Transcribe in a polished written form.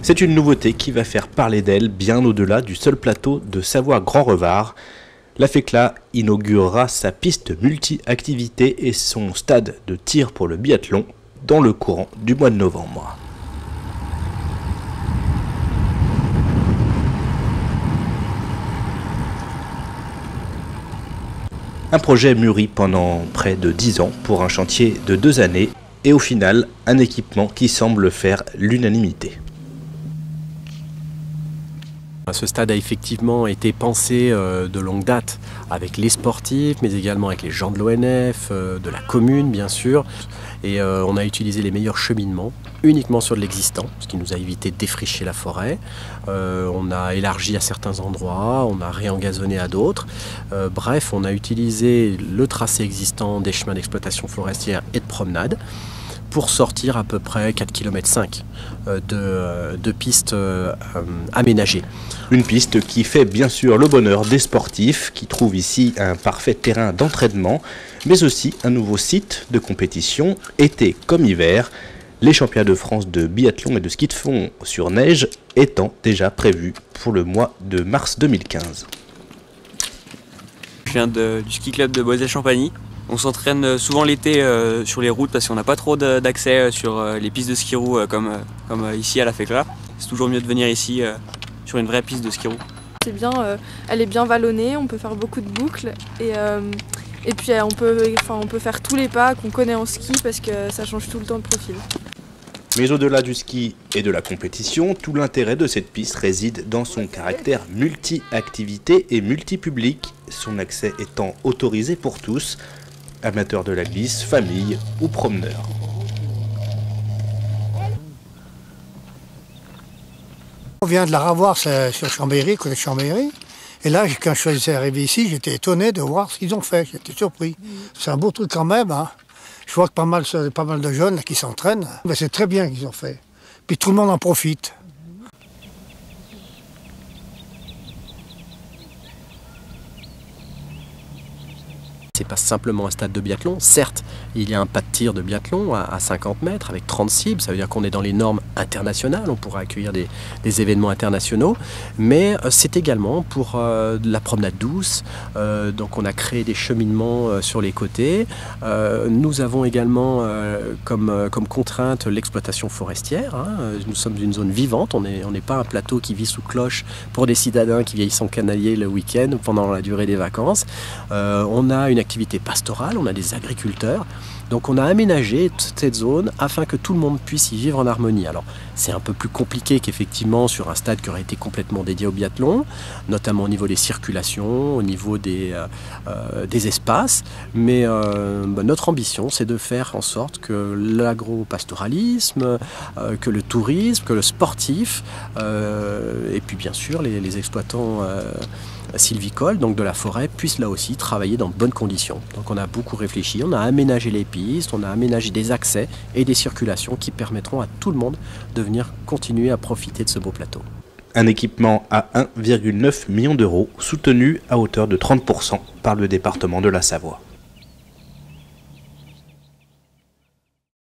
C'est une nouveauté qui va faire parler d'elle bien au-delà du seul plateau de Savoie-Grand-Revard. La FECLA inaugurera sa piste multi-activité et son stade de tir pour le biathlon dans le courant du mois de novembre. Un projet mûri pendant près de 10 ans pour un chantier de 2 années et au final un équipement qui semble faire l'unanimité. Ce stade a effectivement été pensé de longue date avec les sportifs, mais également avec les gens de l'ONF, de la commune bien sûr. Et on a utilisé les meilleurs cheminements uniquement sur de l'existant, ce qui nous a évité de défricher la forêt. On a élargi à certains endroits, on a réengazonné à d'autres. Bref, on a utilisé le tracé existant des chemins d'exploitation forestière et de promenade pour sortir à peu près 4,5 km de pistes aménagées. Une piste qui fait bien sûr le bonheur des sportifs qui trouvent ici un parfait terrain d'entraînement, mais aussi un nouveau site de compétition, été comme hiver, les championnats de France de biathlon et de ski de fond sur neige étant déjà prévus pour le mois de mars 2015. Je viens du ski club de Boisé-Champagny. On s'entraîne souvent l'été sur les routes parce qu'on n'a pas trop d'accès sur les pistes de ski roue comme ici à la FECLA. C'est toujours mieux de venir ici sur une vraie piste de ski roue. C'est bien, elle est bien vallonnée, on peut faire beaucoup de boucles et puis on peut faire tous les pas qu'on connaît en ski parce que ça change tout le temps de profil. Mais au-delà du ski et de la compétition, tout l'intérêt de cette piste réside dans son caractère multi-activité et multi-public, son accès étant autorisé pour tous, amateurs de la glisse, famille ou promeneurs. On vient de la revoir sur Chambéry, côté de Chambéry. Et là, quand je suis arrivé ici, j'étais étonné de voir ce qu'ils ont fait. J'étais surpris. C'est un beau truc quand même. Hein. Je vois que pas mal de jeunes qui s'entraînent. C'est très bien qu'ils ont fait. Puis tout le monde en profite. C'est pas simplement un stade de biathlon. Certes, il y a un pas de tir de biathlon à 50 mètres avec 30 cibles. Ça veut dire qu'on est dans les normes internationales. On pourra accueillir des événements internationaux. Mais c'est également pour de la promenade douce. Donc on a créé des cheminements sur les côtés. Nous avons également comme contrainte l'exploitation forestière. Hein. Nous sommes une zone vivante. On n'est pas un plateau qui vit sous cloche pour des citadins qui viennent s'encanalier le week-end pendant la durée des vacances. On a une activité pastorale, on a des agriculteurs, donc on a aménagé toute cette zone afin que tout le monde puisse y vivre en harmonie. Alors c'est un peu plus compliqué qu'effectivement sur un stade qui aurait été complètement dédié au biathlon, notamment au niveau des circulations, au niveau des espaces, mais notre ambition c'est de faire en sorte que l'agro-pastoralisme, que le tourisme, que le sportif, et puis bien sûr les exploitants sylvicoles, donc de la forêt, puissent là aussi travailler dans de bonnes conditions. Donc on a beaucoup réfléchi, on a aménagé les pistes, on a aménagé des accès et des circulations qui permettront à tout le monde de venir continuer à profiter de ce beau plateau. Un équipement à 1,9 million d'euros, soutenu à hauteur de 30% par le département de la Savoie.